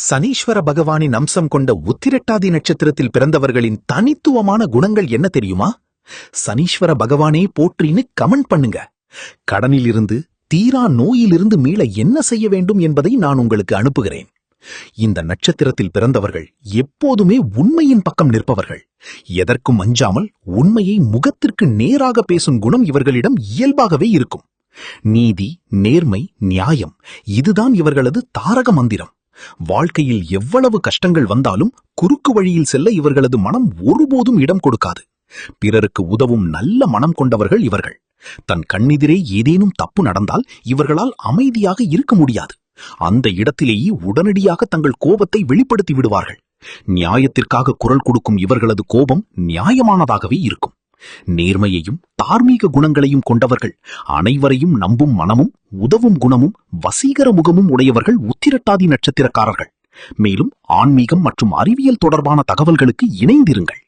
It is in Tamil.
சனீஸ்வர பகவானின் அம்சம் கொண்ட உத்திரட்டாதி நட்சத்திரத்தில் பிறந்தவர்களின் தனித்துவமான குணங்கள் என்ன தெரியுமா? சனீஸ்வர பகவானே போற்றின்னு கமெண்ட் பண்ணுங்க. கடனிலிருந்து தீரா நோயிலிருந்து மீள என்ன செய்ய வேண்டும் என்பதை நான் உங்களுக்கு அனுப்புகிறேன். இந்த நட்சத்திரத்தில் பிறந்தவர்கள் எப்போதுமே உண்மையின் பக்கம் நிற்பவர்கள். எதற்கும் அஞ்சாமல் உண்மையை முகத்திற்கு நேராக பேசும் குணம் இவர்களிடம் இயல்பாகவே இருக்கும். நீதி, நேர்மை, நியாயம் இதுதான் இவர்களது தாரக மந்திரம். வாழ்க்கையில் எவ்வளவு கஷ்டங்கள் வந்தாலும் குறுக்கு வழியில் செல்ல இவர்களது மனம் ஒருபோதும் இடம் கொடுக்காது. பிறருக்கு உதவும் நல்ல மனம் கொண்டவர்கள் இவர்கள். தன் கண்ணெதிரே ஏதேனும் தப்பு நடந்தால் இவர்களால் அமைதியாக இருக்க முடியாது. அந்த இடத்திலேயே உடனடியாக தங்கள் கோபத்தை வெளிப்படுத்தி விடுவார்கள். நியாயத்திற்காக குரல் கொடுக்கும் இவர்களது கோபம் நியாயமானதாகவே இருக்கும். நேர்மையையும் தார்மீக குணங்களையும் கொண்டவர்கள். அனைவரையும் நம்பும் மனமும் உதவும் குணமும் வசீகர முகமும் உடையவர்கள் உத்திரட்டாதி நட்சத்திரக்காரர்கள். மேலும் ஆன்மீகம் மற்றும் அறிவியல் தொடர்பான தகவல்களுக்கு இணைந்திருங்கள்.